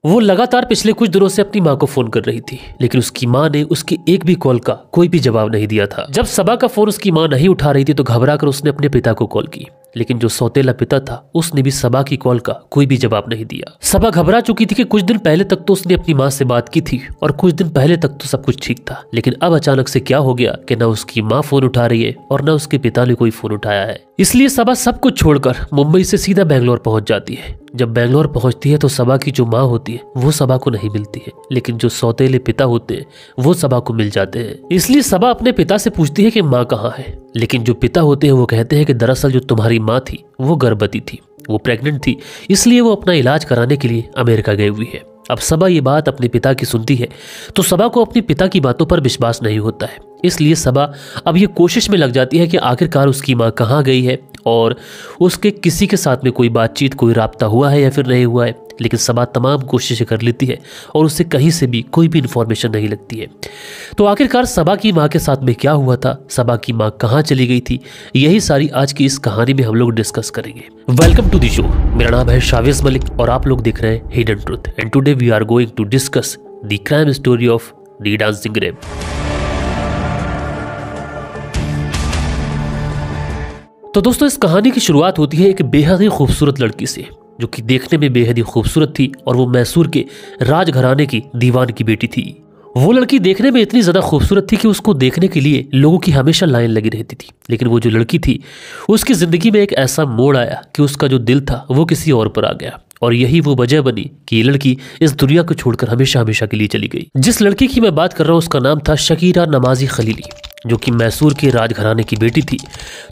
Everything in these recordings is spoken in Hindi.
वो लगातार पिछले कुछ दिनों से अपनी माँ को फोन कर रही थी, लेकिन उसकी माँ ने उसकी एक भी कॉल का कोई भी जवाब नहीं दिया था। जब सबा का फोन उसकी माँ नहीं उठा रही थी तो घबराकर उसने अपने पिता को कॉल की, लेकिन जो सौतेला पिता था उसने भी सबा की कॉल का कोई भी जवाब नहीं दिया। सबा घबरा चुकी थी कि कुछ दिन पहले तक तो उसने अपनी माँ से बात की थी और कुछ दिन पहले तक तो सब कुछ ठीक था, लेकिन अब अचानक से क्या हो गया कि न उसकी माँ फोन उठा रही है और न उसके पिता ने कोई फोन उठाया है। इसलिए सबा सब कुछ छोड़कर मुंबई से सीधा बेंगलोर पहुंच जाती है। जब बेंगलोर पहुंचती है तो सबा की जो माँ होती है वो सबा को नहीं मिलती है, लेकिन जो सौतेले पिता होते हैं वो सबा को मिल जाते हैं। इसलिए सबा अपने पिता से पूछती है कि माँ कहाँ है, लेकिन जो पिता होते हैं वो कहते हैं कि दरअसल जो तुम्हारी माँ थी वो गर्भवती थी, वो प्रेग्नेंट थी, इसलिए वो अपना इलाज कराने के लिए अमेरिका गई हुई है। अब सबा ये बात अपने पिता की सुनती है तो सबा को अपने पिता की बातों पर विश्वास नहीं होता है। इसलिए सबा अब ये कोशिश में लग जाती है कि आखिरकार उसकी माँ कहाँ गई है और उसके किसी के साथ में कोई बातचीत, कोई राब्ता हुआ है या फिर नहीं हुआ है। लेकिन सबा तमाम कोशिशें कर लेती है और उससे कहीं से भी कोई भी इन्फॉर्मेशन नहीं लगती है। तो आखिरकार सबा की माँ के साथ में क्या हुआ था, सबा की माँ कहाँ चली गई थी, यही सारी आज की इस कहानी में हम लोग डिस्कस करेंगे। Welcome to the show. मेरा नाम है शाविज मलिक और आप लोग देख रहे हैं hidden truth and today we are going to discuss the crime story of the dancing rape. तो दोस्तों, इस कहानी की शुरुआत होती है एक बेहद ही खूबसूरत लड़की से, जो कि देखने में बेहद ही खूबसूरत थी और वो मैसूर के राजघराने की दीवान की बेटी थी। वो लड़की देखने में इतनी ज्यादा खूबसूरत थी कि उसको देखने के लिए लोगों की हमेशा लाइन लगी रहती थी। लेकिन वो जो लड़की थी उसकी जिंदगी में एक ऐसा मोड़ आया कि उसका जो दिल था वो किसी और पर आ गया और यही वो वजह बनी कि ये लड़की इस दुनिया को छोड़कर हमेशा हमेशा के लिए चली गई। जिस लड़की की मैं बात कर रहा हूँ उसका नाम था शकीरा नमाजी खलीली, जो कि मैसूर के राजघराने की बेटी थी।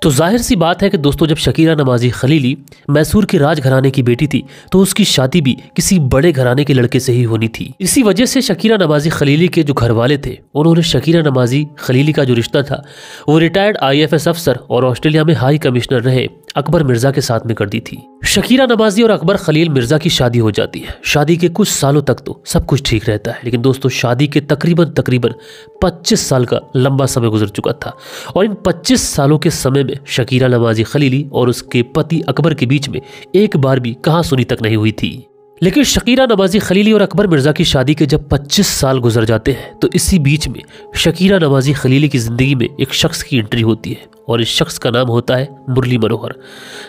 तो जाहिर सी बात है कि दोस्तों, जब शकीरा नमाजी खलीली मैसूर के राजघराने की बेटी थी तो उसकी शादी भी किसी बड़े घराने के लड़के से ही होनी थी। इसी वजह से शकीरा नमाजी खलीली के जो घर वाले थे उन्होंने शकीरा नमाजी खलीली का जो रिश्ता था वो रिटायर्ड IAS अफसर और ऑस्ट्रेलिया में हाई कमिश्नर रहे अकबर मिर्जा के साथ में कर दी थी। शकीरा नमाजी और अकबर खलील मिर्जा की शादी हो जाती है। शादी के कुछ सालों तक तो सब कुछ ठीक रहता है, लेकिन दोस्तों शादी के तकरीबन 25 साल का लंबा समय गुजर चुका था और इन 25 सालों के समय में शकीरा नमाजी खलीली और उसके पति अकबर के बीच में एक बार भी कहा सुनी तक नहीं हुई थी। लेकिन शकीरा नमाजी खलीली और अकबर मिर्जा की शादी के जब 25 साल गुजर जाते हैं तो इसी बीच में शकीरा नमाजी खलीली की जिंदगी में एक शख्स की एंट्री होती है और इस शख्स का नाम होता है मुरली मनोहर।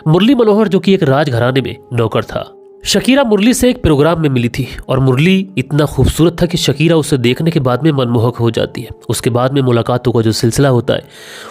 मुरली मनोहर जो कि एक राजघराने में नौकर था। शकीरा मुरली से एक प्रोग्राम में मिली थी और मुरली इतना खूबसूरत था कि शकीरा उसे देखने के बाद में मनमोहक हो जाती है। उसके बाद में मुलाकातों का जो सिलसिला होता है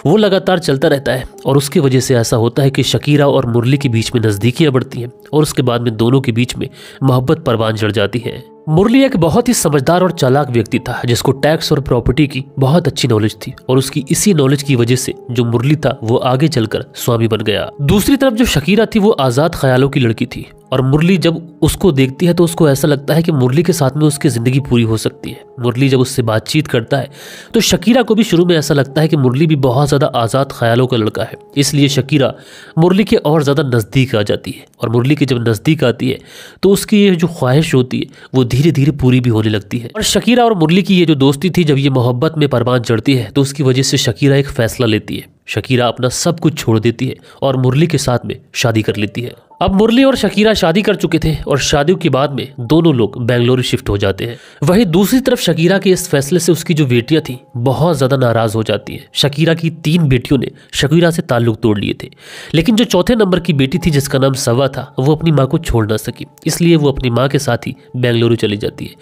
वो लगातार चलता रहता है और उसकी वजह से ऐसा होता है कि शकीरा और मुरली के बीच में नज़दीकियां बढ़ती हैं और उसके बाद में दोनों के बीच में मोहब्बत परवान चढ़ जाती है। मुरली एक बहुत ही समझदार और चालाक व्यक्ति था जिसको टैक्स और प्रॉपर्टी की बहुत अच्छी नॉलेज थी और उसकी इसी नॉलेज की वजह से जो मुरली था वो आगे चलकर स्वामी बन गया। दूसरी तरफ जो शकीरा थी वो आजाद ख्यालों की लड़की थी और मुरली जब उसको देखती है तो उसको ऐसा लगता है कि मुरली के साथ में उसकी जिंदगी पूरी हो सकती है। मुरली जब उससे बातचीत करता है तो शकीरा को भी शुरू में ऐसा लगता है कि मुरली भी बहुत ज्यादा आजाद ख्यालों का लड़का है, इसलिए शकीरा मुरली के और ज्यादा नजदीक आ जाती है और मुरली के जब नजदीक आती है तो उसकी ये जो ख्वाहिश होती है वो धीरे धीरे पूरी भी होने लगती है। और शकीरा और मुरली की ये जो दोस्ती थी जब ये मोहब्बत में परवान चढ़ती है तो उसकी वजह से शकीरा एक फैसला लेती है। शकीरा अपना सब कुछ छोड़ देती है और मुरली के साथ में शादी कर लेती है। अब मुरली और शकीरा शादी कर चुके थे और शादी के बाद में दोनों लोग बेंगलुरु शिफ्ट हो जाते हैं। वहीं दूसरी तरफ शकीरा के इस फैसले से उसकी जो बेटियां थी बहुत ज्यादा नाराज हो जाती हैं। शकीरा की 3 बेटियों ने शकीरा से ताल्लुक तोड़ लिए थे, लेकिन जो चौथे नंबर की बेटी थी जिसका नाम सवा था वो अपनी माँ को छोड़ ना सकी, इसलिए वो अपनी माँ के साथ ही बेंगलुरु चली जाती है।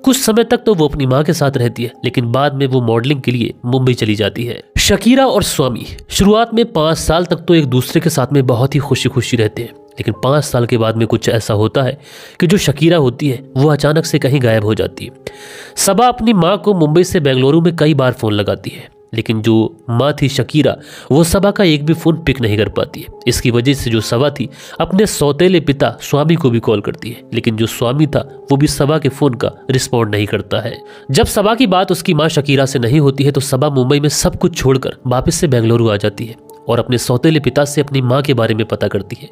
कुछ समय तक तो वो अपनी माँ के साथ रहती है, लेकिन बाद में वो मॉडलिंग के लिए मुंबई चली जाती है। शकीरा और स्वामी शुरुआत में 5 साल तक तो एक दूसरे के साथ में बहुत ही खुशी खुशी रहते हैं, लेकिन 5 साल के बाद में कुछ ऐसा होता है कि जो शकीरा होती है वो अचानक से कहीं गायब हो जाती है। सबा अपनी माँ को मुंबई से बेंगलुरु में कई बार फोन लगाती है, लेकिन जो माँ थी शकीरा वो सबा का एक भी फोन पिक नहीं कर पाती है। इसकी वजह से जो सबा थी अपने सौतेले पिता स्वामी को भी कॉल करती है, लेकिन जो स्वामी था वो भी सबा के फोन का रिस्पॉन्ड नहीं करता है। जब सबा की बात उसकी माँ शकीरा से नहीं होती है तो सबा मुंबई में सब कुछ छोड़कर वापस से बेंगलुरु आ जाती है और अपने सौतेले पिता से अपनी माँ के बारे में पता करती है।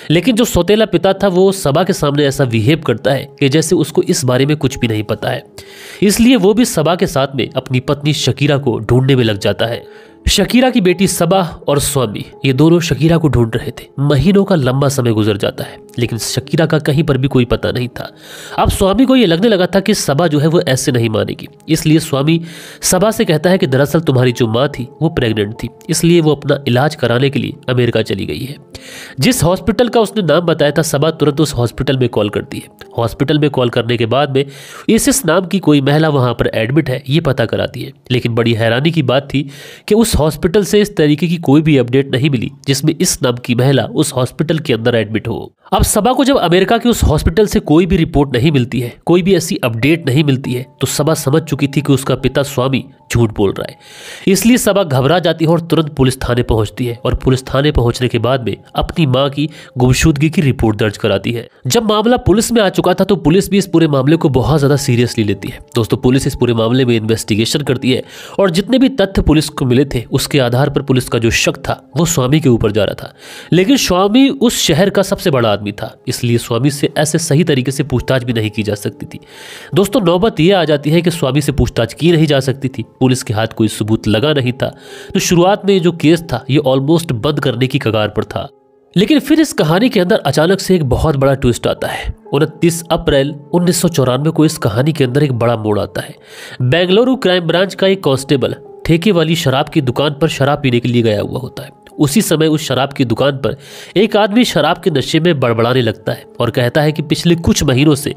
लेकिन जो सौतेला पिता था वो सबा के सामने ऐसा बिहेव करता है कि जैसे उसको इस बारे में कुछ भी नहीं पता है, इसलिए वो भी सबा के साथ में अपनी पत्नी शकीरा को ढूंढने में लग जाता है। शकीरा की बेटी सबा और स्वामी ये दोनों शकीरा को ढूंढ रहे थे। महीनों का लंबा समय गुजर जाता है लेकिन शकीरा का कहीं पर भी कोई पता नहीं था। अब स्वामी को ये लगने लगा था कि सबा जो है वो ऐसे नहीं मानेगी, इसलिए स्वामी सबा से कहता है कि दरअसल तुम्हारी जो माँ थी वो प्रेग्नेंट थी, इसलिए वो अपना इलाज कराने के लिए अमेरिका चली गई है। जिस हॉस्पिटल का उसने नाम बताया था सबा तुरंत उस हॉस्पिटल में कॉल करती है। हॉस्पिटल में कॉल करने के बाद में इस नाम की कोई महिला वहां पर एडमिट है ये पता कराती है, लेकिन बड़ी हैरानी की बात थी कि उस हॉस्पिटल से इस तरीके की कोई भी अपडेट नहीं मिली जिसमें इस नाम की महिला उस हॉस्पिटल के अंदर एडमिट हो। अब सबा को जब अमेरिका के उस हॉस्पिटल से कोई भी रिपोर्ट नहीं मिलती है, कोई भी ऐसी अपडेट नहीं मिलती है, तो सबा समझ चुकी थी कि उसका पिता स्वामी झूठ बोल रहा है। इसलिए सबा घबरा जाती है और तुरंत पुलिस थाने पहुंचती है और पुलिस थाने पहुंचने के बाद में अपनी मां की गुमशुदगी की रिपोर्ट दर्ज कराती है। जब मामला पुलिस में आ चुका था तो पुलिस भी इस पूरे मामले को बहुत ज्यादा सीरियसली लेती है। दोस्तों, पुलिस इस पूरे मामले में इन्वेस्टिगेशन करती है और जितने भी तथ्य पुलिस को मिले थे उसके आधार पर पुलिस का जो शक था वो स्वामी के ऊपर जा रहा था। लेकिन स्वामी उस शहर का सबसे बड़ा आदमी था, इसलिए स्वामी से ऐसे सही तरीके से पूछताछ भी नहीं की जा सकती थी। दोस्तों, नौबत यह आ जाती है कि स्वामी से पूछताछ की नहीं जा सकती थी, पुलिस के हाथ कोई सबूत लगा नहीं था। तो शुरुआत में जो केस था ये ऑलमोस्ट बंद करने की कगार पर था। लेकिन फिर इस कहानी के अंदर अचानक से एक बहुत बड़ा ट्विस्ट आता है। 29 अप्रैल 1994 को इस कहानी के अंदर एक बड़ा मोड़ आता है। बेंगलुरु क्राइम ब्रांच का एक कांस्टेबल ठेके वाली शराब की दुकान पर शराब पीने के लिए गया हुआ होता है। उसी समय उस शराब की दुकान पर एक आदमी शराब के नशे में बड़बड़ाने लगता है और कहता है कि पिछले कुछ महीनों से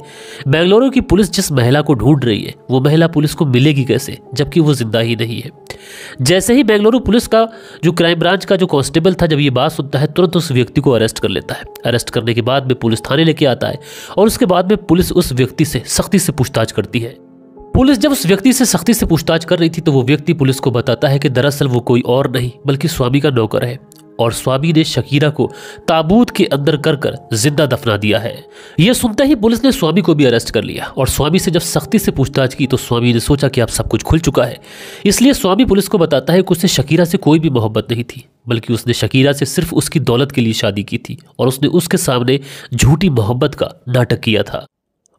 बेंगलुरु की पुलिस जिस महिला को ढूंढ रही है वो महिला पुलिस को मिलेगी कैसे, जबकि वो जिंदा ही नहीं है। जैसे ही बेंगलुरु पुलिस का जो क्राइम ब्रांच का जो कांस्टेबल था जब ये बात सुनता है तुरंत उस व्यक्ति को अरेस्ट कर लेता है। अरेस्ट करने के बाद में पुलिस थाने लेके आता है और उसके बाद में पुलिस उस व्यक्ति से सख्ती से पूछताछ करती है। पुलिस जब उस व्यक्ति से सख्ती से पूछताछ कर रही थी तो वो व्यक्ति पुलिस को बताता है कि दरअसल वो कोई और नहीं बल्कि स्वामी का नौकर है और स्वामी ने शकीरा को ताबूत के अंदर कर जिंदा दफना दिया है। यह सुनते ही पुलिस ने स्वामी को भी अरेस्ट कर लिया और स्वामी से जब सख्ती से पूछताछ की तो स्वामी ने सोचा कि अब सब कुछ खुल चुका है, इसलिए स्वामी पुलिस को बताता है कि उससे शकीरा से कोई भी मोहब्बत नहीं थी, बल्कि उसने शकीरा से सिर्फ उसकी दौलत के लिए शादी की थी और उसने उसके सामने झूठी मोहब्बत का नाटक किया था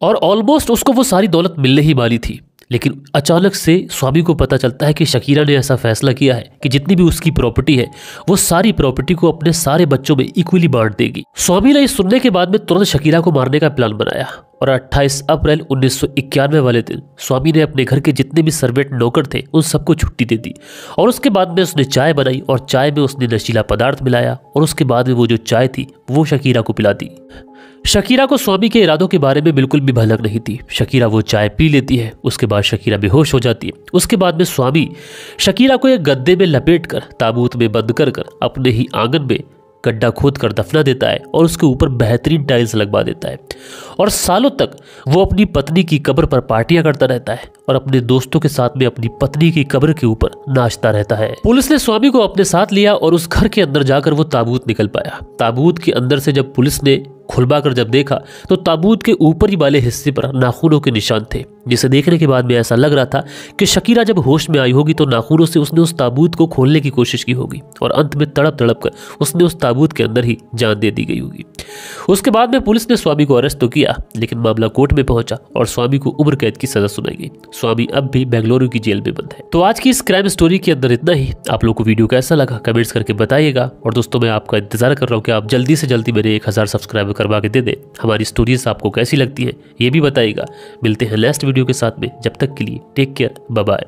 और ऑलमोस्ट उसको वो सारी दौलत मिलने ही वाली थी। लेकिन अचानक से स्वामी को पता चलता है कि शकीरा ने ऐसा फैसला किया है कि जितनी भी उसकी प्रॉपर्टी है वो सारी प्रॉपर्टी को अपने सारे बच्चों में इक्वली बांट देगी। स्वामी ने इस सुनने के बाद में तुरंत शकीरा को मारने का प्लान बनाया और 28 अप्रैल 1991 वाले दिन स्वामी ने अपने घर के जितने भी सर्वेंट नौकर थे उन सबको छुट्टी दे दी और उसके बाद में उसने चाय बनाई और चाय में उसने नशीला पदार्थ मिलाया और उसके बाद में वो जो चाय थी वो शकीरा को पिला दी। शकीरा को स्वामी के इरादों के बारे में बिल्कुल भी भनक नहीं थी। शकीरा वो चाय पी लेती है, उसके बाद शकीरा बेहोश हो जाती है। उसके बाद में स्वामी शकीरा को एक गद्दे में लपेटकर ताबूत में बंद कर अपने ही आंगन में गड्ढा खोद कर दफना देता है और उसके ऊपर बेहतरीन टाइल्स लगवा देता है और सालों तक वो अपनी पत्नी की कब्र पर पार्टियां करता रहता है और अपने दोस्तों के साथ में अपनी पत्नी की कब्र के ऊपर नाचता रहता है। पुलिस ने स्वामी को अपने साथ लिया और उस घर के अंदर जाकर वो ताबूत निकल पाया। ताबूत के अंदर से जब पुलिस ने खुलवा कर जब देखा तो ताबूत के ऊपरी वाले हिस्से पर नाखूनों के निशान थे, जिसे देखने के बाद में ऐसा लग रहा था कि शकीरा जब होश में आई होगी तो नाखूनों से उसने उस ताबूत को खोलने की कोशिश की होगी और अंत में तड़प तड़प कर उसने उस ताबूत के अंदर ही जान दे दी गई होगी। उसके बाद में पुलिस ने स्वामी को अरेस्ट तो किया लेकिन मामला कोर्ट में पहुंचा और स्वामी को उम्र कैद की सजा सुनाई गई। स्वामी अब भी बेंगलुरु की जेल में बंद है। तो आज की इस क्राइम स्टोरी के अंदर इतना ही। आप लोगों को वीडियो कैसा लगा कमेंट्स करके बताइएगा और दोस्तों मैं आपका इंतजार कर रहा हूँ कि आप जल्दी से जल्दी मेरे 1000 सब्सक्राइबर करवा के दे दे। हमारी स्टोरीज आपको कैसी लगती है ये भी बताइएगा। मिलते हैं नेक्स्ट वीडियो के साथ में, जब तक के लिए टेक केयर, बाय बाय।